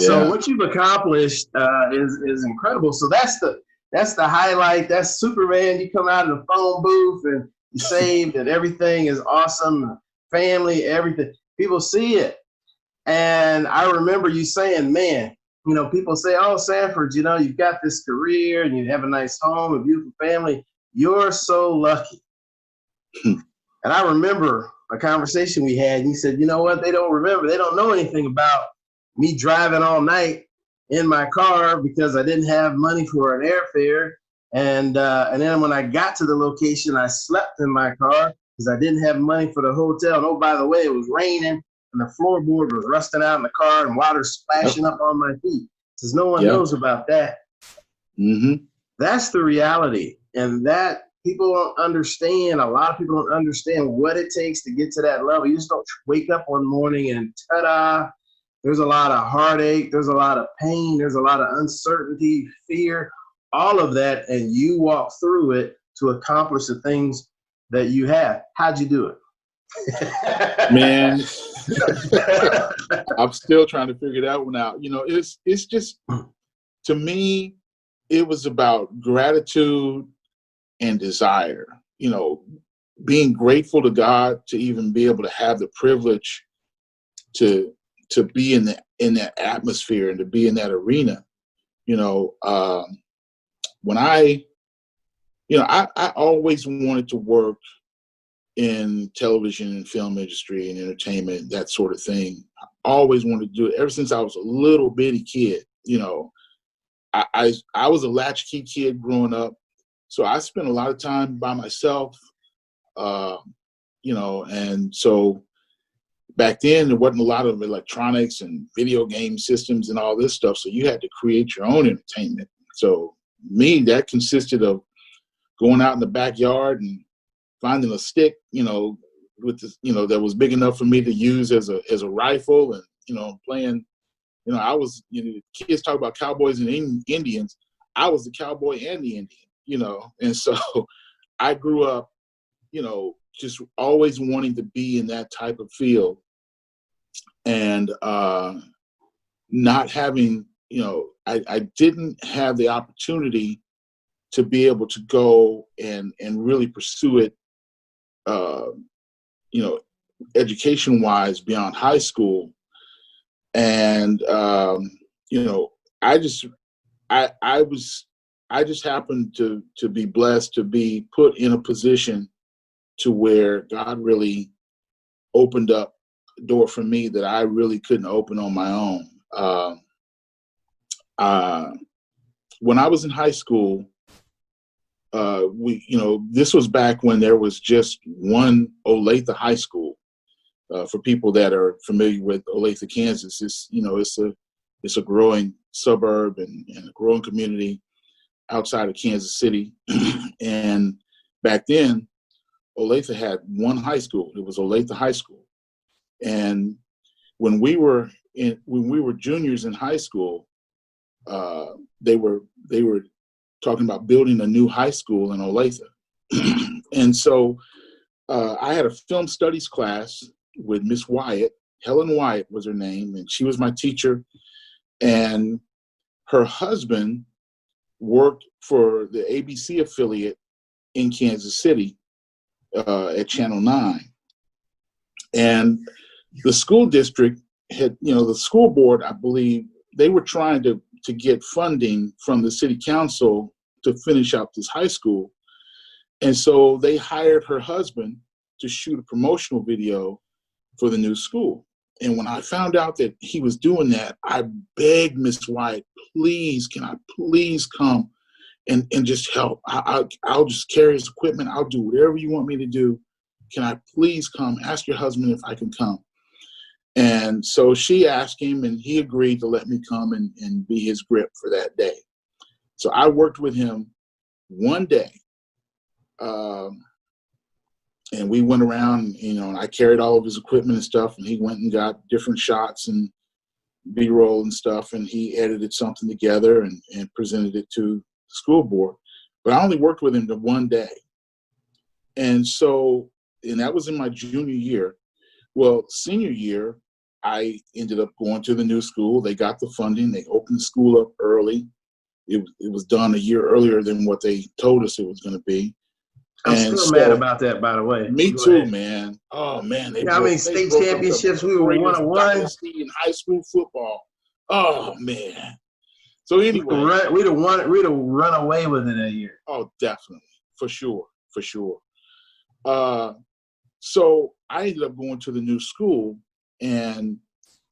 So Yeah. what you've accomplished is incredible. So that's the highlight. That's Superman. You come out of the phone booth and you saved, and everything is awesome. Family, everything. People see it. And I remember you saying, man, people say, oh, Sanford, you've got this career and you have a nice home, a beautiful family. You're so lucky. And I remember a conversation we had, and you said, you know what? They don't remember. They don't know anything about me driving all night in my car because I didn't have money for an airfare. And then when I got to the location, I slept in my car because I didn't have money for the hotel. And oh, by the way, it was raining and the floorboard was rusting out in the car and water splashing up on my feet. Says no one knows about that. Mm-hmm. That's the reality. And that people don't understand. A lot of people don't understand what it takes to get to that level. You just don't wake up one morning and ta-da. There's a lot of heartache. There's a lot of pain. There's a lot of uncertainty, fear, all of that. And you walk through it to accomplish the things that you have. How'd you do it? Man, I'm still trying to figure that one out. It's just, to me, it was about gratitude and desire. Being grateful to God to even be able to have the privilege to be in that atmosphere and to be in that arena. When I always wanted to work in television and film industry and entertainment, that sort of thing. I always wanted to do it ever since I was a little bitty kid. I was a latchkey kid growing up, so I spent a lot of time by myself, and so back then there wasn't a lot of electronics and video game systems and all this stuff, so you had to create your own entertainment. So that consisted of going out in the backyard and finding a stick, with this, that was big enough for me to use as a rifle, and playing. I was, kids talk about cowboys and Indians. I was the cowboy and the Indian, and so I grew up, just always wanting to be in that type of field, and not having, I didn't have the opportunity to be able to go and really pursue it, education-wise beyond high school. And I just happened to be blessed to be put in a position to where God really opened up a door for me that I really couldn't open on my own. When I was in high school, this was back when there was just one Olathe High School. For people that are familiar with Olathe, Kansas, it's a growing suburb and a growing community outside of Kansas City. And back then, Olathe had one high school. It was Olathe High School. And when we were juniors in high school, they were talking about building a new high school in Olathe. And so I had a film studies class with Miss Wyatt. Helen Wyatt was her name, and she was my teacher. And her husband worked for the ABC affiliate in Kansas City at Channel 9. And the school district had, the school board, I believe, they were trying to get funding from the city council to finish out this high school. And so they hired her husband to shoot a promotional video for the new school. And when I found out that he was doing that, I begged Miss White, please, can I please come and just help? I'll just carry his equipment. I'll do whatever you want me to do. Can I please come? Ask your husband if I can come. And so she asked him, and he agreed to let me come and be his grip for that day. So I worked with him one day. And we went around, and I carried all of his equipment and stuff, and he went and got different shots and B-roll and stuff, and he edited something together and presented it to the school board. But I only worked with him the one day. And that was in my junior year. Well, senior year, I ended up going to the new school. They got the funding. They opened the school up early. It was done a year earlier than what they told us it was going to be. I'm And still mad so, about that, by the way. me Go too, ahead. man. Oh man, You know how many they state broke up the championships we were greatest 1-1? dynasty in high school football. Oh man. So anyway, We'd have run away with it that year. oh, definitely, for sure. So I ended up going to the new school, and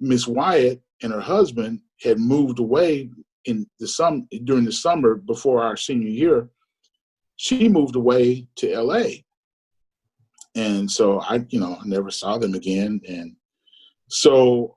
Miss Wyatt and her husband had moved away during the summer before our senior year. She moved away to LA. And so I never saw them again. And so,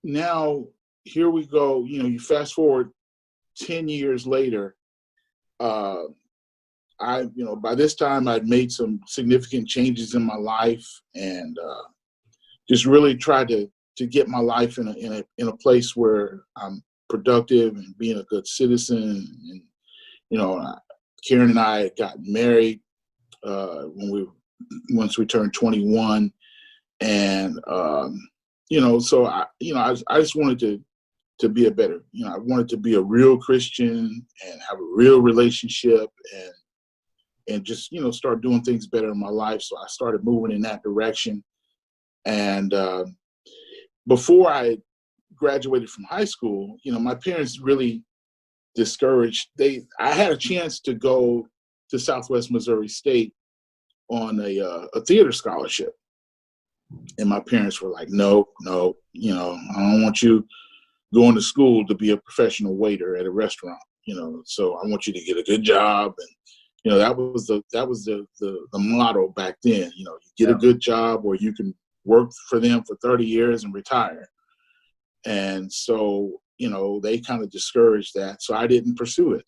now here we go, you fast forward 10 years later, by this time I'd made some significant changes in my life, and just really tried to get my life in a place where I'm productive and being a good citizen. And Karen and I got married once we turned 21, and so I just wanted to be a better, I wanted to be a real Christian and have a real relationship, and just start doing things better in my life. So I started moving in that direction. And before I graduated from high school, my parents really discouraged. I had a chance to go to Southwest Missouri State on a theater scholarship, and my parents were like, no, I don't want you going to school to be a professional waiter at a restaurant, so I want you to get a good job. And that was the motto back then. You get a good job, or you can work for them for 30 years and retire. And so they kind of discouraged that, so I didn't pursue it,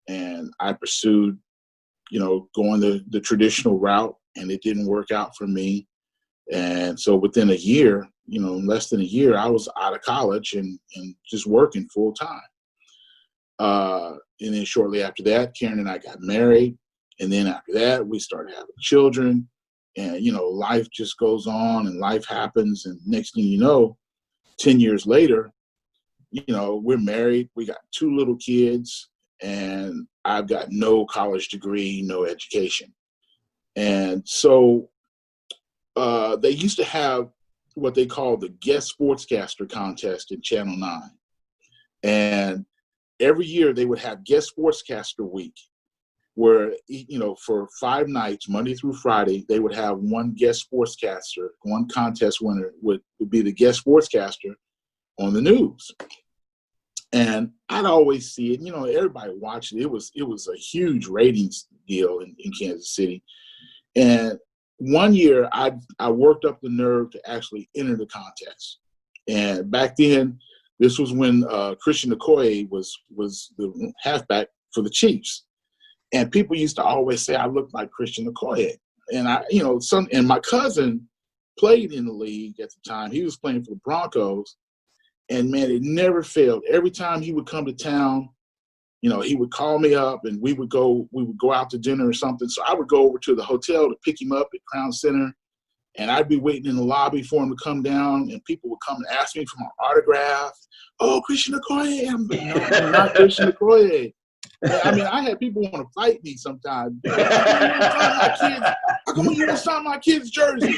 and I pursued going the traditional route, and it didn't work out for me. And so within a year, less than a year, I was out of college and just working full time. And then shortly after that, Karen and I got married. And then after that, we started having children. And, life just goes on and life happens. And next thing you know, 10 years later, we're married. We got 2 little kids, and I've got no college degree, no education. And so they used to have what they call the guest sportscaster contest in Channel 9. And every year they would have guest sportscaster week, where, for 5 nights, Monday through Friday, they would have one guest sportscaster, one contest winner would be the guest sportscaster on the news. And I'd always see it, everybody watched it. It was a huge ratings deal in Kansas City. And one year I worked up the nerve to actually enter the contest. And back then, this was when Christian Okoye was the halfback for the Chiefs. And people used to always say I looked like Christian Okoye. And and my cousin played in the league at the time. He was playing for the Broncos. And man, it never failed. Every time he would come to town, he would call me up, and we would go out to dinner or something. So I would go over to the hotel to pick him up at Crown Center, and I'd be waiting in the lobby for him to come down, and people would come and ask me for my autograph. Oh, Christian Okoye. I'm not Christian Okoye. I mean, I had people want to fight me sometimes. How come you don't sign my kid's jersey?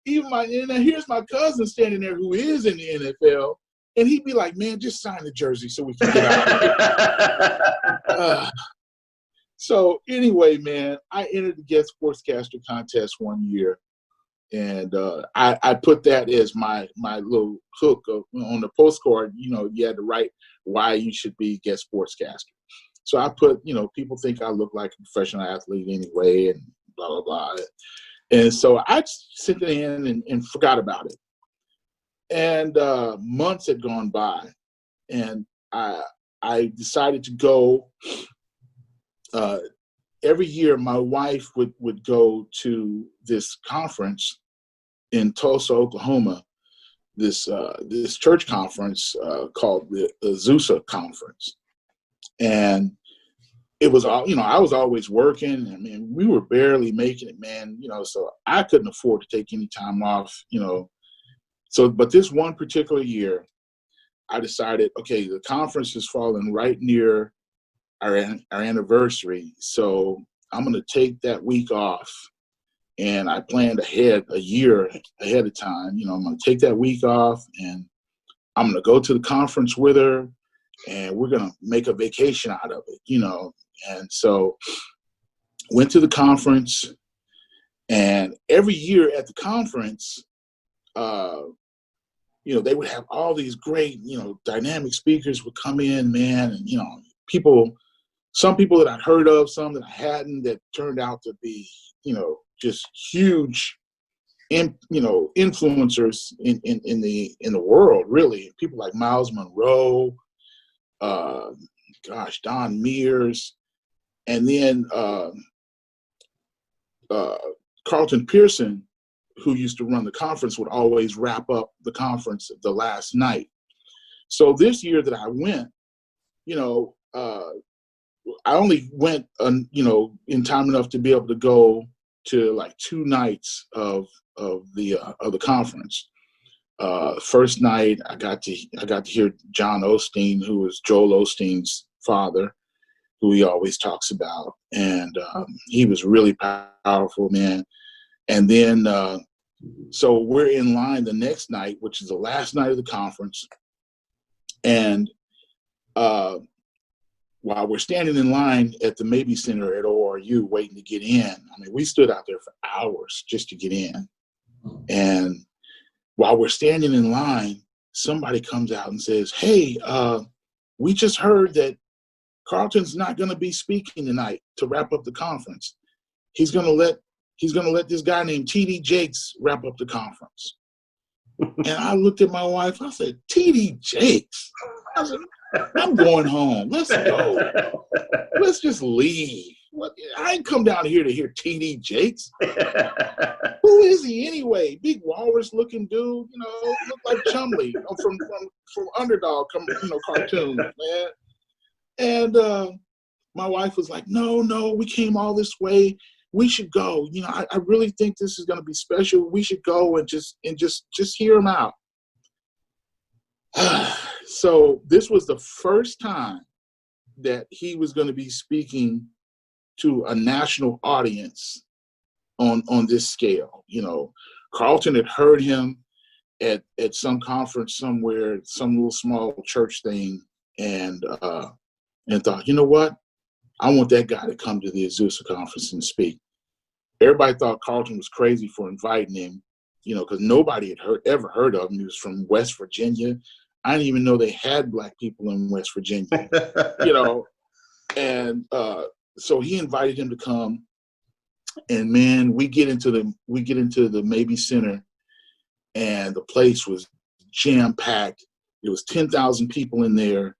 And here's my cousin standing there who is in the NFL, and he'd be like, man, just sign the jersey so we can get out of here. So anyway, man, I entered the guest sportscaster contest one year, and I put that as my little hook on the postcard. You had to write why you should be guest sportscaster. So I put, people think I look like a professional athlete anyway, and blah, blah, blah. And so I sent it in and forgot about it. And months had gone by, and I decided to go. Every year, my wife would go to this conference in Tulsa, Oklahoma, this church conference called the Azusa Conference. And it was all, I was always working. I mean, we were barely making it, man, so I couldn't afford to take any time off. So, but this one particular year, I decided, okay, the conference is falling right near our anniversary. So I'm going to take that week off. And I planned ahead a year ahead of time. I'm going to take that week off and I'm going to go to the conference with her and we're going to make a vacation out of it. And so went to the conference, and every year at the conference, they would have all these great, dynamic speakers would come in, man. And, some people that I'd heard of, some that I hadn't, that turned out to be, just huge, influencers in the world, really. People like Miles Monroe, Don Mears, and then Carlton Pearson, who used to run the conference, would always wrap up the conference the last night. So this year that I went, I only went, in time enough to be able to go to like 2 nights of the conference. First night, I got to hear John Osteen, who was Joel Osteen's father, who he always talks about, and he was really powerful, man. And then, so we're in line the next night, which is the last night of the conference, and while we're standing in line at the Mabee Center at ORU waiting to get in, I mean, we stood out there for hours just to get in. And while we're standing in line, somebody comes out and says, "Hey, we just heard that Carlton's not going to be speaking tonight to wrap up the conference. He's going to let this guy named T.D. Jakes wrap up the conference." And I looked at my wife. I said, "T.D. Jakes?" I said, "I'm going home. Let's go. Let's just leave. I ain't come down here to hear T.D. Jakes. Who is he anyway? Big walrus-looking dude, look like Chumley from Underdog, cartoon, man." And my wife was like, "No, we came all this way. We should go. I really think this is going to be special. We should go and just hear him out." So this was the first time that he was going to be speaking to a national audience on this scale. Carlton had heard him at some conference somewhere, some little small church thing, and thought, you know what? I want that guy to come to the Azusa conference and speak. Everybody thought Carlton was crazy for inviting him, because nobody had ever heard of him. He was from West Virginia. I didn't even know they had Black people in West Virginia, And so he invited him to come, and man, we get into the Mabee Center, and the place was jam packed. There was 10,000 people in there.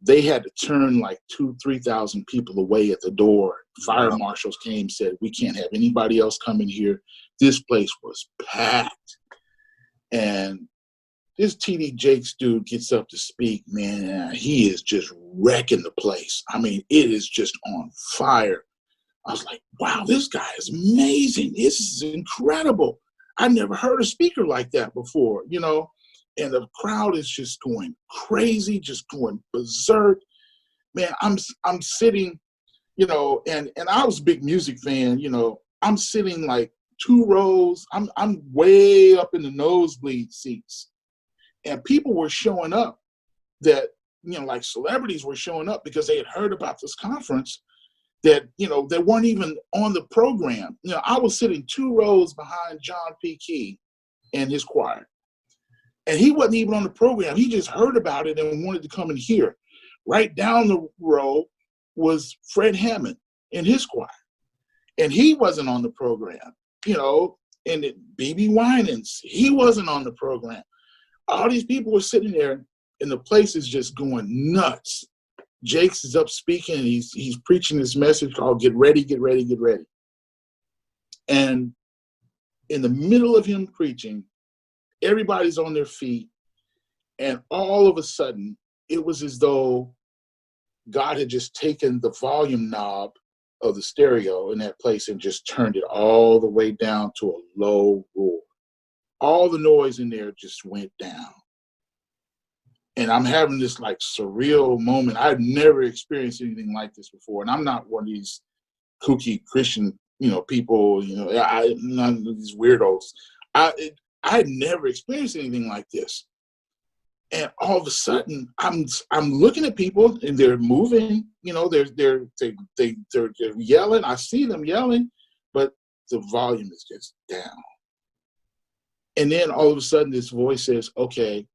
They had to turn like 2,000-3,000 people away at the door. Fire marshals came, said, "We can't have anybody else come in here." This place was packed, and this T.D. Jakes dude gets up to speak, man. He is just wrecking the place. I mean, it is just on fire. I was like, wow, this guy is amazing. This is incredible. I've never heard a speaker like that before, and the crowd is just going crazy, just going berserk. Man, I'm sitting, and I was a big music fan, I'm sitting like 2 rows. I'm way up in the nosebleed seats. And people were showing up that, like celebrities were showing up because they had heard about this conference that, they weren't even on the program. I was sitting 2 rows behind John P. Key and his choir. And he wasn't even on the program. He just heard about it and wanted to come and hear. Right down the row was Fred Hammond and his choir. And he wasn't on the program, and B.B. Winans, he wasn't on the program. All these people were sitting there, and the place is just going nuts. Jakes is up speaking, and he's preaching this message called "Get Ready, Get Ready, Get Ready." And in the middle of him preaching, everybody's on their feet, and all of a sudden, it was as though God had just taken the volume knob of the stereo in that place and just turned it all the way down to a low roar. All the noise in there just went down. And I'm having this like surreal moment. I've never experienced anything like this before. And I'm not one of these kooky Christian, people, none of these weirdos. I had never experienced anything like this. And all of a sudden, I'm looking at people and they're moving. They're yelling. I see them yelling, but the volume is just down. And then all of a sudden, this voice says, "Okay,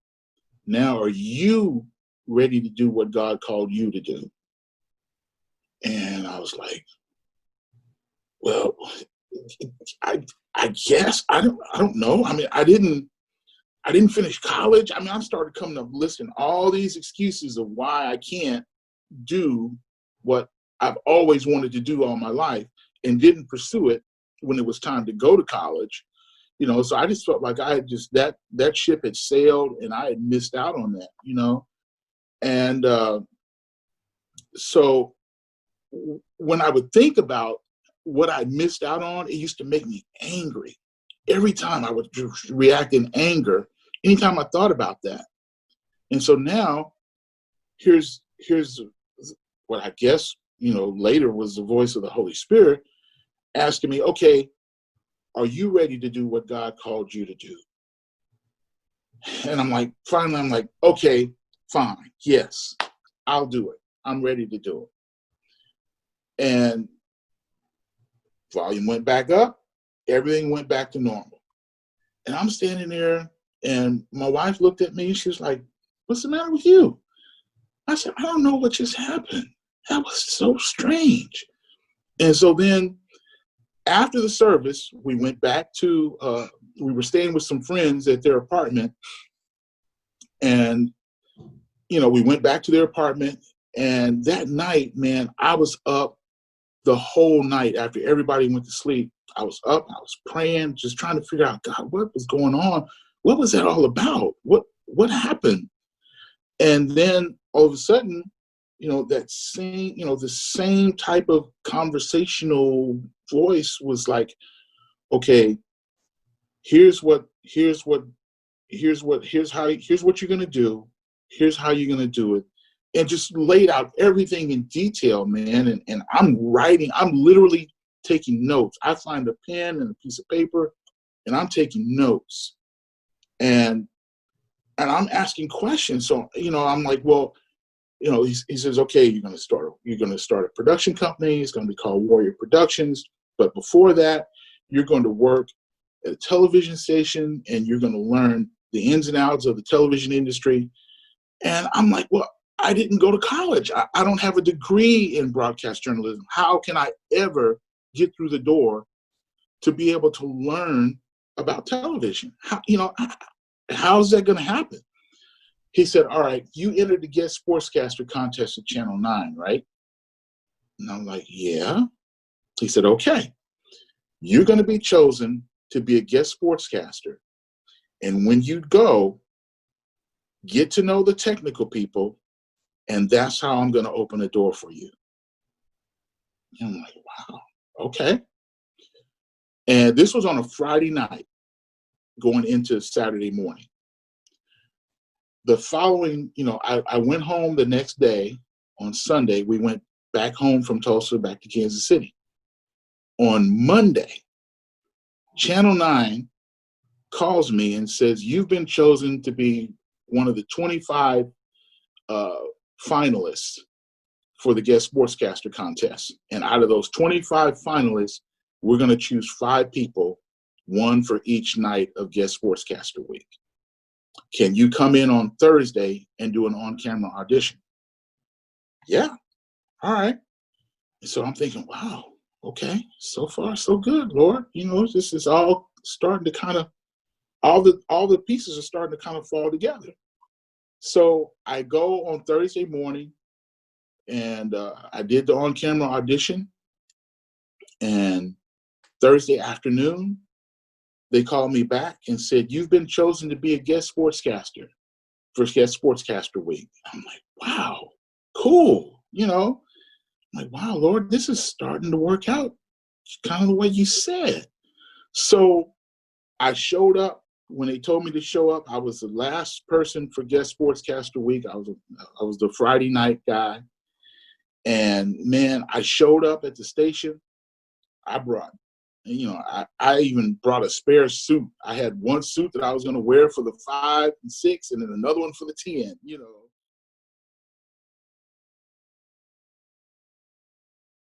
now are you ready to do what God called you to do?" And I was like, "Well, I guess I don't know. I mean, I didn't finish college. I mean, I started coming up listing all these excuses of why I can't do what I've always wanted to do all my life and didn't pursue it when it was time to go to college. So I just felt like I had just that ship had sailed and I had missed out on that, And so when I would think about what I missed out on, it used to make me angry. Every time I would react in anger, anytime I thought about that. And so now here's what I guess, later was the voice of the Holy Spirit asking me, "Okay, are you ready to do what God called you to do?" And finally I'm like, "Okay, fine. Yes, I'll do it. I'm ready to do it." And volume went back up. Everything went back to normal. And I'm standing there and my wife looked at me and she was like, "What's the matter with you?" I said, "I don't know what just happened. That was so strange." And so then after the service, we went back to, we were staying with some friends at their apartment. And, we went back to their apartment. And that night, man, I was up the whole night after everybody went to sleep. I was up, I was praying, just trying to figure out, God, what was going on? What was that all about? What happened? And then all of a sudden, that same, the same type of conversational voice was like, "Okay, here's what you're going to do. Here's how you're going to do it." And just laid out everything in detail, man. And I'm literally taking notes. I find a pen and a piece of paper and I'm taking notes. And I'm asking questions. So, I'm like, well, he says, "Okay, you're going to start a production company. It's going to be called Warrior Productions. But before that, you're going to work at a television station and you're going to learn the ins and outs of the television industry." And I'm like, well, I didn't go to college. I don't have a degree in broadcast journalism. How can I ever get through the door to be able to learn about television? How's that going to happen? He said, "All right, you entered the guest sportscaster contest at Channel 9, right?" And I'm like, "Yeah." He said, "Okay, you're going to be chosen to be a guest sportscaster. And when you go, get to know the technical people, and that's how I'm going to open a door for you." And I'm like, wow, okay. And this was on a Friday night going into Saturday morning. The following, I went home the next day on Sunday. We went back home from Tulsa, back to Kansas City. On Monday, Channel 9 calls me and says, "You've been chosen to be one of the 25 finalists for the guest sportscaster contest. And out of those 25 finalists, we're going to choose 5 people, one for each night of guest sportscaster week. Can you come in on Thursday and do an on-camera audition?" "Yeah, all right." So I'm thinking, wow, okay, so far so good, Lord. This is all starting to kind of, all the pieces are starting to kind of fall together. So I go on Thursday morning and I did the on-camera audition. And Thursday afternoon, they called me back and said, "You've been chosen to be a guest sportscaster for guest sportscaster week." I'm like, wow, cool. you know. I'm like, wow, Lord, this is starting to work out kind of the way you said. So I showed up. When they told me to show up, I was the last person for guest sportscaster week. I was the Friday night guy. And man, I showed up at the station. I brought, I even brought a spare suit. I had one suit that I was going to wear for the 5 and 6, and then another one for the 10.